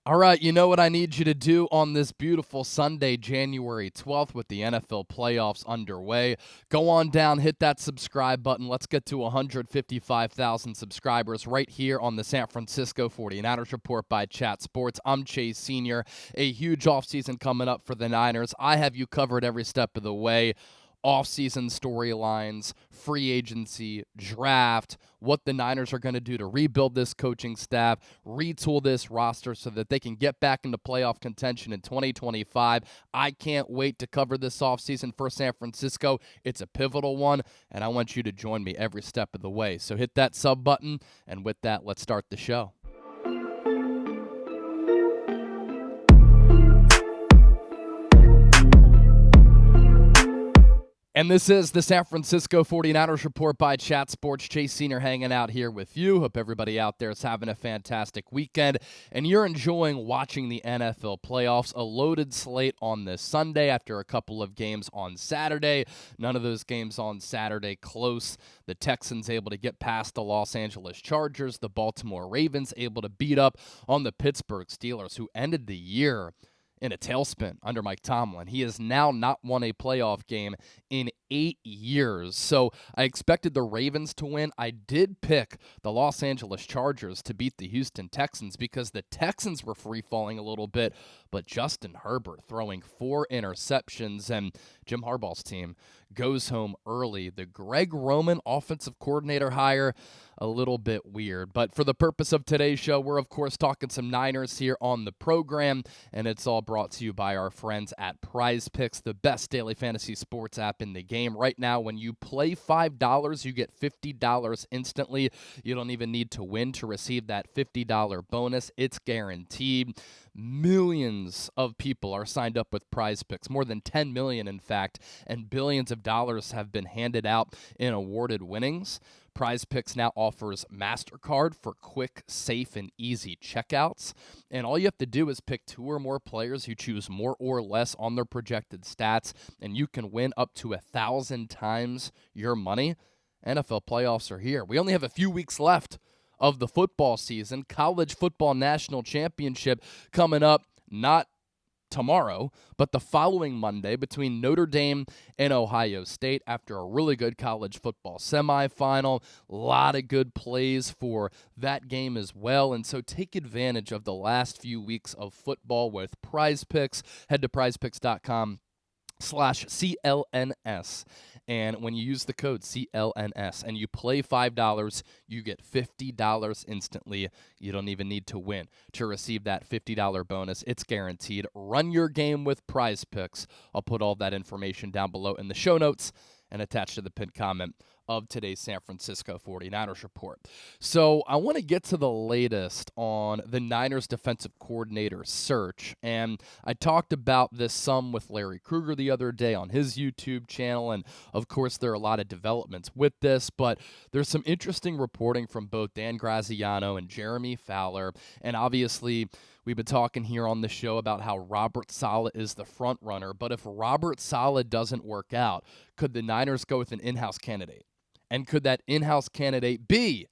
All right, you know what I need you to do on this beautiful Sunday, January 12th, with the NFL playoffs underway. Go on down, hit that subscribe button. Let's get to 155,000 subscribers right here on the San Francisco 49ers Report by Chat Sports. I'm Chase Sr. A huge offseason coming up for the Niners. I have you covered every step of the way. Off-season storylines, free agency, draft, what the Niners are going to do to rebuild this coaching staff, retool this roster so that they can get back into playoff contention in 2025. I can't wait to cover this offseason for San Francisco. It's a pivotal one, and I want you to join me every step of the way. So hit that sub button, and with that, let's start the show. And this is the San Francisco 49ers Report by Chat Sports. Chase Sr. hanging out here with you. Hope everybody out there is having a fantastic weekend and you're enjoying watching the NFL playoffs. A loaded slate on this Sunday after a couple of games on Saturday. None of those games on Saturday close. The Texans able to get past the Los Angeles Chargers. The Baltimore Ravens able to beat up on the Pittsburgh Steelers, who ended the year in a tailspin under Mike Tomlin. He has now not won a playoff game in 8 years. So I expected the Ravens to win. I did pick the Los Angeles Chargers to beat the Houston Texans because the Texans were free-falling a little bit, but Justin Herbert throwing 4 interceptions, and Jim Harbaugh's team goes home early. The Greg Roman offensive coordinator hire, a little bit weird. But for the purpose of today's show, we're of course talking some Niners here on the program, and it's all brought to you by our friends at Prize Picks, the best daily fantasy sports app in the game. Right now, when you play $5, you get $50 instantly. You don't even need to win to receive that $50 bonus. It's guaranteed. Millions of people are signed up with Prize Picks, more than 10 million in fact, and billions of dollars have been handed out in awarded winnings. Prize Picks now offers MasterCard for quick, safe, and easy checkouts. And all you have to do is pick 2 or more players who choose more or less on their projected stats, and you can win up to 1,000 times your money. NFL playoffs are here. We only have a few weeks left of the football season. College football national championship coming up, not tomorrow, but the following Monday between Notre Dame and Ohio State after a really good college football semifinal. A lot of good plays for that game as well, and so take advantage of the last few weeks of football with Prize Picks. Head to prizepicks.com/CLNS, and when you use the code CLNS and you play $5, you get $50 instantly. You don't even need to win to receive that $50 bonus. It's guaranteed. Run your game with Prize Picks. I'll put all that information down below in the show notes and attached to the pinned comment of today's San Francisco 49ers report. So I want to get to the latest on the Niners defensive coordinator search, and I talked about this some with Larry Krueger the other day on his YouTube channel, and of course there are a lot of developments with this, but there's some interesting reporting from both Dan Graziano and Jeremy Fowler, and obviously we've been talking here on the show about how Robert Saleh is the front runner, but if Robert Saleh doesn't work out, could the Niners go with an in-house candidate? And could that in-house candidate be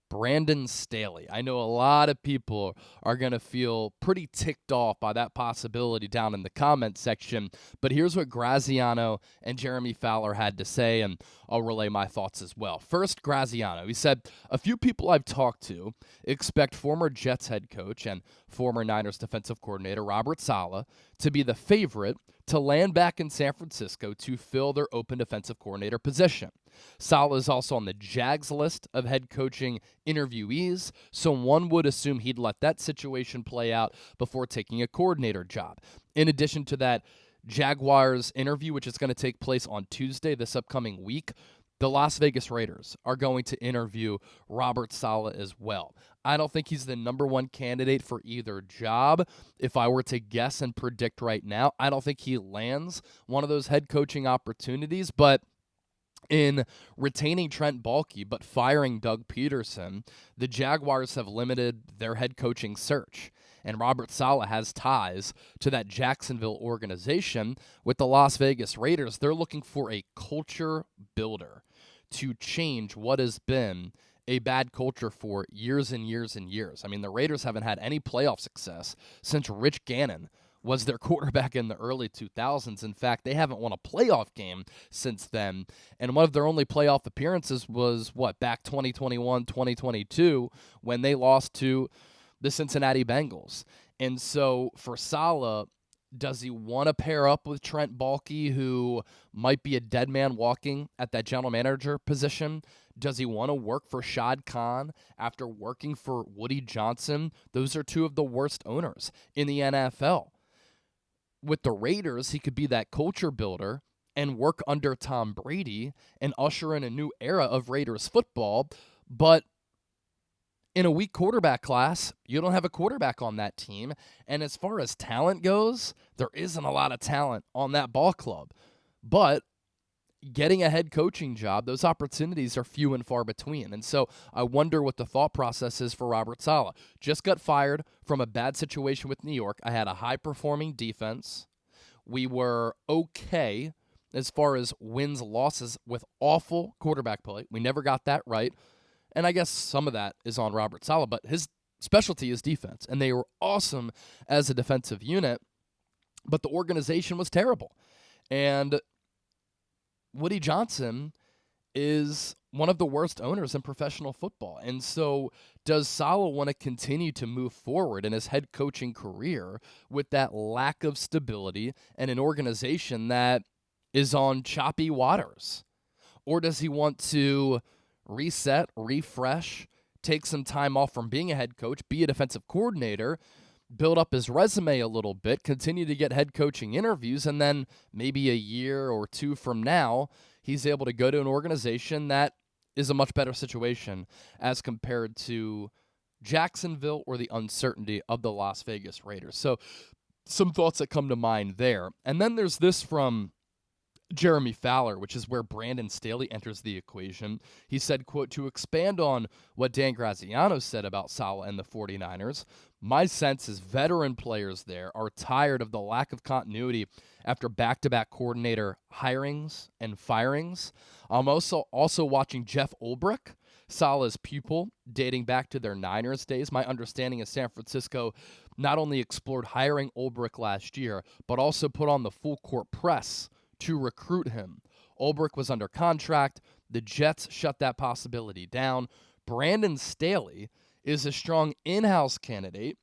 Brandon Staley? I know a lot of people are going to feel pretty ticked off by that possibility down in the comment section, but here's what Graziano and Jeremy Fowler had to say, and I'll relay my thoughts as well. First, Graziano, he said, "A few people I've talked to expect former Jets head coach and former Niners defensive coordinator Robert Saleh to be the favorite to land back in San Francisco to fill their open defensive coordinator position. Saleh is also on the Jags list of head coaching interviewees, so one would assume he'd let that situation play out before taking a coordinator job. In addition to that Jaguars interview, which is going to take place on Tuesday this upcoming week, the Las Vegas Raiders are going to interview Robert Saleh as well. I don't think he's the number one candidate for either job. If I were to guess and predict right now, I don't think he lands one of those head coaching opportunities, but in retaining Trent Baalke but firing Doug Peterson, the Jaguars have limited their head coaching search. And Robert Saleh has ties to that Jacksonville organization. With the Las Vegas Raiders, they're looking for a culture builder to change what has been a bad culture for years and years and years. I mean, the Raiders haven't had any playoff success since Rich Gannon was their quarterback in the early 2000s. In fact, they haven't won a playoff game since then. And one of their only playoff appearances was, back 2021, 2022, when they lost to the Cincinnati Bengals. And so for Saleh, does he want to pair up with Trent Baalke, who might be a dead man walking at that general manager position? Does he want to work for Shad Khan after working for Woody Johnson? Those are two of the worst owners in the NFL. With the Raiders, he could be that culture builder and work under Tom Brady and usher in a new era of Raiders football. But in a weak quarterback class, you don't have a quarterback on that team. And as far as talent goes, there isn't a lot of talent on that ball club. But getting a head coaching job, those opportunities are few and far between. And so I wonder what the thought process is for Robert Saleh. Just got fired from a bad situation with New York. I had a high-performing defense. We were okay as far as wins, losses with awful quarterback play. We never got that right. And I guess some of that is on Robert Saleh, but his specialty is defense. And they were awesome as a defensive unit, but the organization was terrible. And Woody Johnson is one of the worst owners in professional football. And so does Saleh want to continue to move forward in his head coaching career with that lack of stability and an organization that is on choppy waters? Or does he want to reset, refresh, take some time off from being a head coach, be a defensive coordinator, build up his resume a little bit, continue to get head coaching interviews, and then maybe a year or two from now, he's able to go to an organization that is a much better situation as compared to Jacksonville or the uncertainty of the Las Vegas Raiders. So some thoughts that come to mind there. And then there's this from Jeremy Fowler, which is where Brandon Staley enters the equation. He said, quote, "To expand on what Dan Graziano said about Saleh and the 49ers, my sense is veteran players there are tired of the lack of continuity after back-to-back coordinator hirings and firings. I'm also watching Jeff Ulbrich, Saleh's pupil, dating back to their Niners days. My understanding is San Francisco not only explored hiring Ulbrich last year, but also put on the full-court press to recruit him. Ulbrich was under contract. The Jets shut that possibility down. Brandon Staley is a strong in-house candidate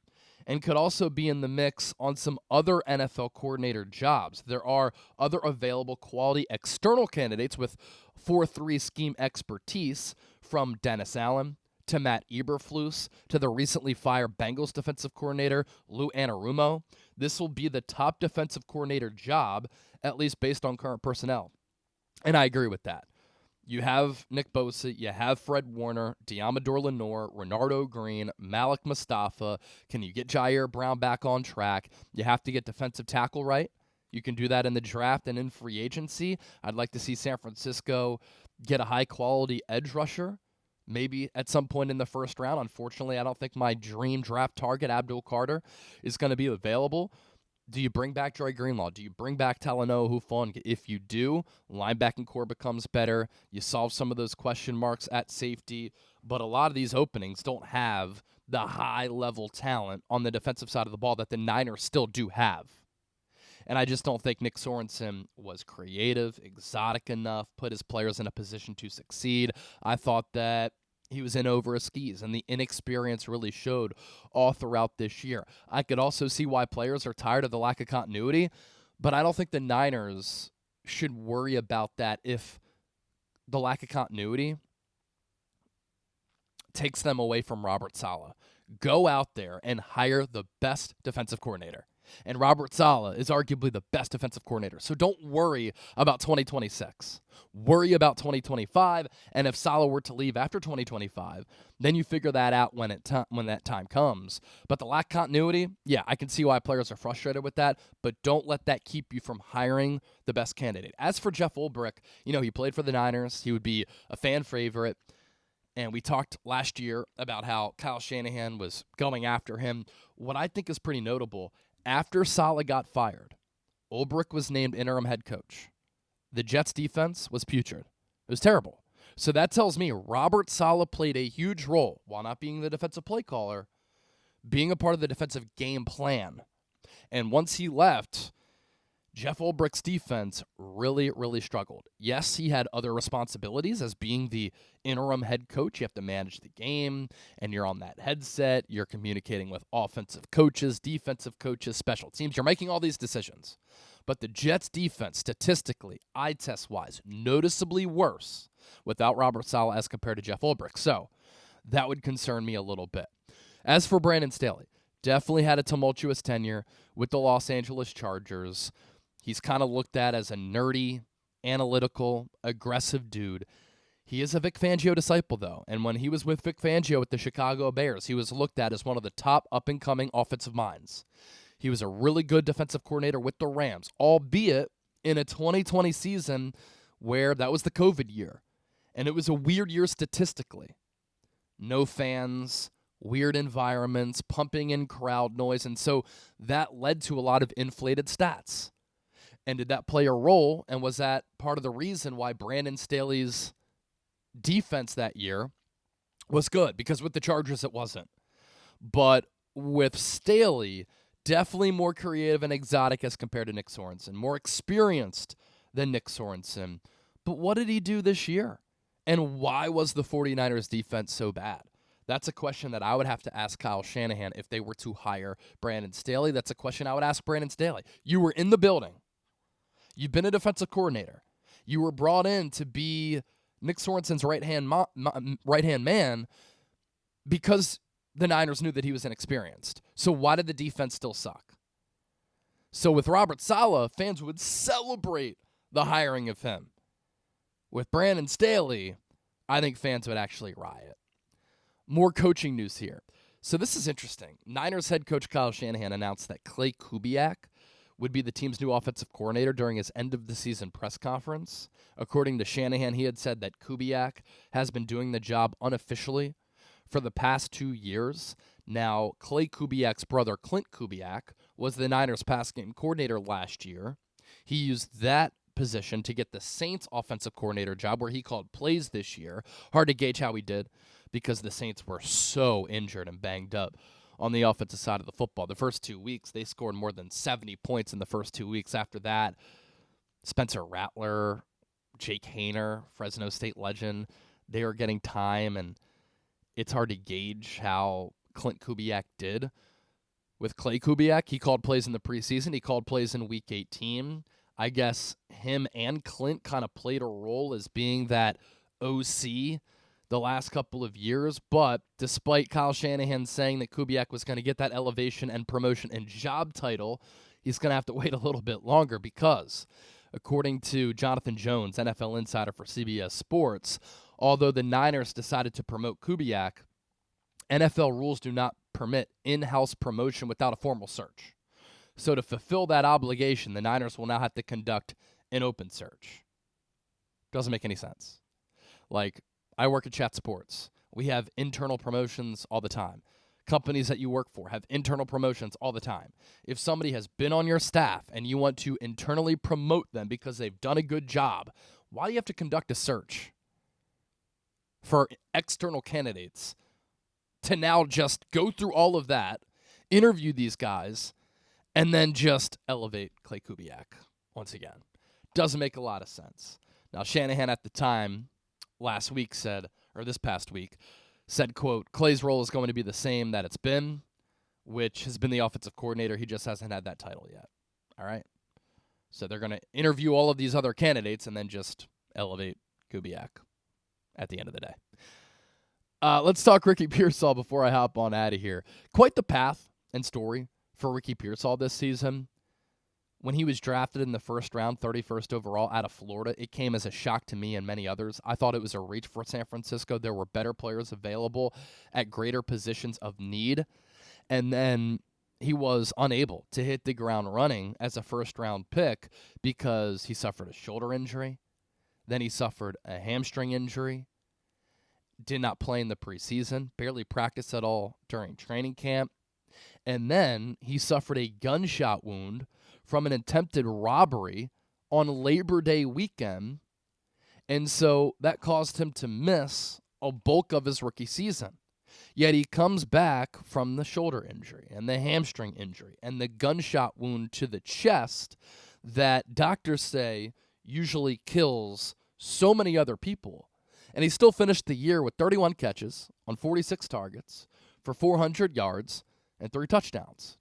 and could also be in the mix on some other NFL coordinator jobs. There are other available quality external candidates with 4-3 scheme expertise, from Dennis Allen to Matt Eberflus to the recently fired Bengals defensive coordinator Lou Anarumo. This will be the top defensive coordinator job, at least based on current personnel. And I agree with that. You have Nick Bosa, you have Fred Warner, Diamador Lenore, Renardo Green, Malik Mustafa. Can you get Jair Brown back on track? You have to get defensive tackle right. You can do that in the draft and in free agency. I'd like to see San Francisco get a high-quality edge rusher, maybe at some point in the first round. Unfortunately, I don't think my dream draft target, Abdul Carter, is going to be available. Do you bring back Dre Greenlaw? Do you bring back Talanoa Hufanga? If you do, linebacking core becomes better. You solve some of those question marks at safety. But a lot of these openings don't have the high-level talent on the defensive side of the ball that the Niners still do have. And I just don't think Nick Sorensen was creative, exotic enough, put his players in a position to succeed. I thought that he was in over his skis, and the inexperience really showed all throughout this year. I could also see why players are tired of the lack of continuity, but I don't think the Niners should worry about that if the lack of continuity takes them away from Robert Saleh. Go out there and hire the best defensive coordinator. And Robert Saleh is arguably the best defensive coordinator. So don't worry about 2026. Worry about 2025. And if Saleh were to leave after 2025, then you figure that out when that time comes. But the lack of continuity, yeah, I can see why players are frustrated with that. But don't let that keep you from hiring the best candidate. As for Jeff Ulbrich, he played for the Niners. He would be a fan favorite. And we talked last year about how Kyle Shanahan was going after him. What I think is pretty notable, after Saleh got fired, Ulbrich was named interim head coach. The Jets' defense was putrid. It was terrible. So that tells me Robert Saleh played a huge role, while not being the defensive play caller, being a part of the defensive game plan. And once he left, Jeff Ulbrich's defense really, really struggled. Yes, he had other responsibilities as being the interim head coach. You have to manage the game, and you're on that headset. You're communicating with offensive coaches, defensive coaches, special teams. You're making all these decisions. But the Jets' defense, statistically, eye test-wise, noticeably worse without Robert Saleh as compared to Jeff Ulbrich. So that would concern me a little bit. As for Brandon Staley, definitely had a tumultuous tenure with the Los Angeles Chargers. He's kind of looked at as a nerdy, analytical, aggressive dude. He is a Vic Fangio disciple, though, and when he was with Vic Fangio with the Chicago Bears, he was looked at as one of the top up-and-coming offensive minds. He was a really good defensive coordinator with the Rams, albeit in a 2020 season where that was the COVID year, and it was a weird year statistically. No fans, weird environments, pumping in crowd noise, and so that led to a lot of inflated stats. And did that play a role, and was that part of the reason why Brandon Staley's defense that year was good? Because with the Chargers, it wasn't. But with Staley, definitely more creative and exotic as compared to Nick Sorensen, more experienced than Nick Sorensen. But what did he do this year? And why was the 49ers defense so bad? That's a question that I would have to ask Kyle Shanahan if they were to hire Brandon Staley. That's a question I would ask Brandon Staley. You were in the building. You've been a defensive coordinator. You were brought in to be Nick Sorensen's right-hand man because the Niners knew that he was inexperienced. So why did the defense still suck? So with Robert Saleh, fans would celebrate the hiring of him. With Brandon Staley, I think fans would actually riot. More coaching news here. So this is interesting. Niners head coach Kyle Shanahan announced that Clay Kubiak would be the team's new offensive coordinator during his end-of-the-season press conference. According to Shanahan, he had said that Kubiak has been doing the job unofficially for the past 2 years. Now, Clay Kubiak's brother, Clint Kubiak, was the Niners pass game coordinator last year. He used that position to get the Saints offensive coordinator job where he called plays this year. Hard to gauge how he did because the Saints were so injured and banged up on the offensive side of the football. The first 2 weeks, they scored more than 70 points in the first 2 weeks. After that, Spencer Rattler, Jake Haener, Fresno State legend, they are getting time, and it's hard to gauge how Clint Kubiak did. With Clay Kubiak, he called plays in the preseason. He called plays in Week 18. I guess him and Clint kind of played a role as being that OC the last couple of years, but despite Kyle Shanahan saying that Kubiak was going to get that elevation and promotion and job title, he's going to have to wait a little bit longer because, according to Jonathan Jones, NFL insider for CBS Sports, although the Niners decided to promote Kubiak, NFL rules do not permit in-house promotion without a formal search. So to fulfill that obligation, the Niners will now have to conduct an open search. Doesn't make any sense. Like, I work at Chat Sports. We have internal promotions all the time. Companies that you work for have internal promotions all the time. If somebody has been on your staff and you want to internally promote them because they've done a good job, why do you have to conduct a search for external candidates to now just go through all of that, interview these guys, and then just elevate Clay Kubiak once again? Doesn't make a lot of sense. Now, Shanahan at the time last week said, or this past week, said, quote, Clay's role is going to be the same that it's been, which has been the offensive coordinator. He just hasn't had that title yet. All right? So they're going to interview all of these other candidates and then just elevate Kubiak at the end of the day. Let's talk Ricky Pearsall before I hop on out of here. Quite the path and story for Ricky Pearsall this season. When he was drafted in the first round, 31st overall out of Florida, it came as a shock to me and many others. I thought it was a reach for San Francisco. There were better players available at greater positions of need. And then he was unable to hit the ground running as a first-round pick because he suffered a shoulder injury. Then he suffered a hamstring injury. Did not play in the preseason. Barely practiced at all during training camp. And then he suffered a gunshot wound from an attempted robbery on Labor Day weekend, And so that caused him to miss a bulk of his rookie season. Yet he comes back from the shoulder injury and the hamstring injury and the gunshot wound to the chest that doctors say usually kills so many other people. And he still finished the year with 31 catches on 46 targets for 400 yards and 3 touchdowns.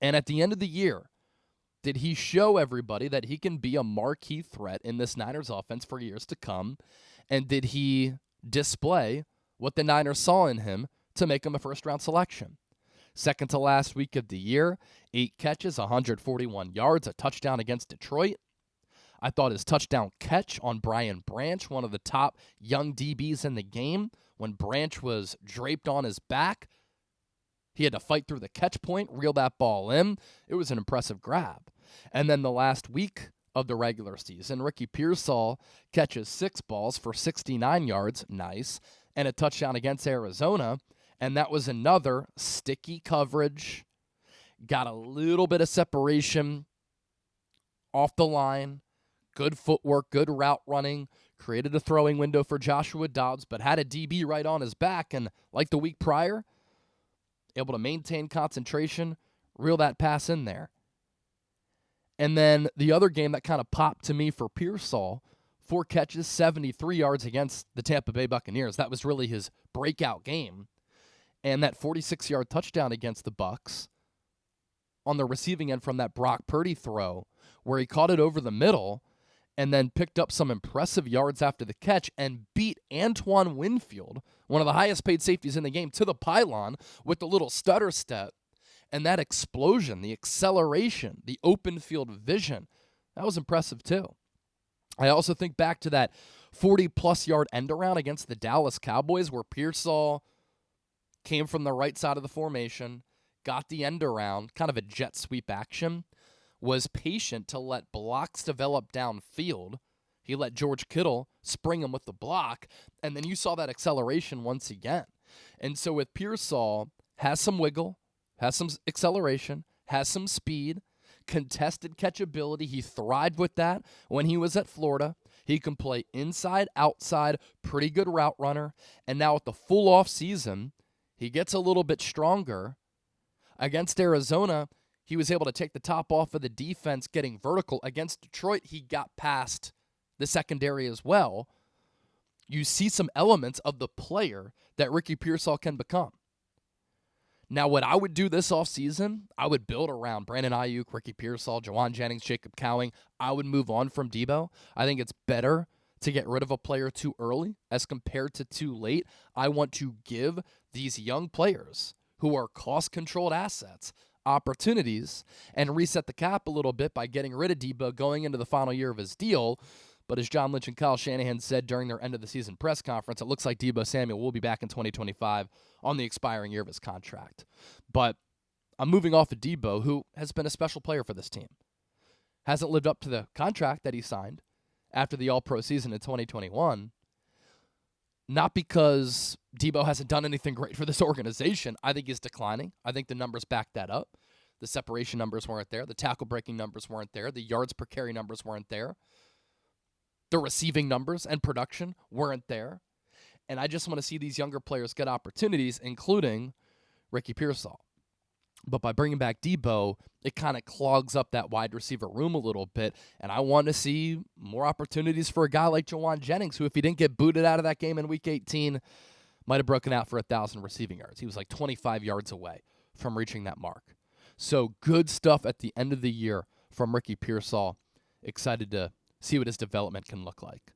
And at the end of the year, did he show everybody that he can be a marquee threat in this Niners offense for years to come? And did he display what the Niners saw in him to make him a first-round selection? Second to last week of the year, 8 catches, 141 yards, a touchdown against Detroit. I thought his touchdown catch on Brian Branch, one of the top young DBs in the game, when Branch was draped on his back, he had to fight through the catch point, reel that ball in. It was an impressive grab. And then the last week of the regular season, Ricky Pearsall catches 6 balls for 69 yards, nice, and a touchdown against Arizona. And that was another sticky coverage, got a little bit of separation off the line, good footwork, good route running, created a throwing window for Joshua Dobbs, but had a DB right on his back. And like the week prior, able to maintain concentration, reel that pass in there. And then the other game that kind of popped to me for Pearsall, 4 catches, 73 yards against the Tampa Bay Buccaneers. That was really his breakout game. And that 46-yard touchdown against the Bucs on the receiving end from that Brock Purdy throw, where he caught it over the middle and then picked up some impressive yards after the catch and beat Antoine Winfield, one of the highest-paid safeties in the game, to the pylon with the little stutter step. And that explosion, the acceleration, the open field vision, that was impressive too. I also think back to that 40-plus yard end around against the Dallas Cowboys where Pearsall came from the right side of the formation, got the end around, kind of a jet sweep action, was patient to let blocks develop downfield. He let George Kittle spring him with the block, and then you saw that acceleration once again. And so with Pearsall, has some wiggle, has some acceleration, has some speed, contested catchability. He thrived with that when he was at Florida. He can play inside, outside, pretty good route runner. And now with the full off season, he gets a little bit stronger. Against Arizona, he was able to take the top off of the defense, getting vertical. Against Detroit, he got past the secondary as well. You see some elements of the player that Ricky Pearsall can become. Now, what I would do this offseason, I would build around Brandon Ayuk, Ricky Pearsall, Jawan Jennings, Jacob Cowing. I would move on from Debo. I think it's better to get rid of a player too early as compared to too late. I want to give these young players who are cost-controlled assets opportunities and reset the cap a little bit by getting rid of Debo going into the final year of his deal. But as John Lynch and Kyle Shanahan said during their end-of-the-season press conference, it looks like Debo Samuel will be back in 2025 on the expiring year of his contract. But I'm moving off of Debo, who has been a special player for this team. Hasn't lived up to the contract that he signed after the All-Pro season in 2021. Not because Debo hasn't done anything great for this organization. I think he's declining. I think the numbers back that up. The separation numbers weren't there. The tackle-breaking numbers weren't there. The yards per carry numbers weren't there. The receiving numbers and production weren't there. And I just want to see these younger players get opportunities, including Ricky Pearsall. But by bringing back Debo, it kind of clogs up that wide receiver room a little bit. And I want to see more opportunities for a guy like Jawan Jennings, who, if he didn't get booted out of that game in Week 18, might have broken out for 1,000 receiving yards. He was like 25 yards away from reaching that mark. So good stuff at the end of the year from Ricky Pearsall. Excited to see what his development can look like.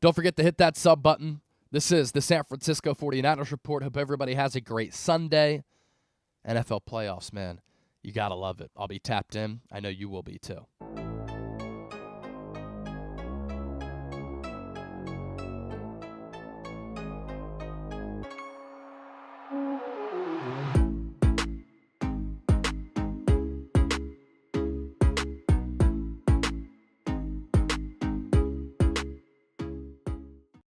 Don't forget to hit that sub button. This is the San Francisco 49ers Report. Hope everybody has a great Sunday. NFL playoffs, man. You got to love it. I'll be tapped in. I know you will be too.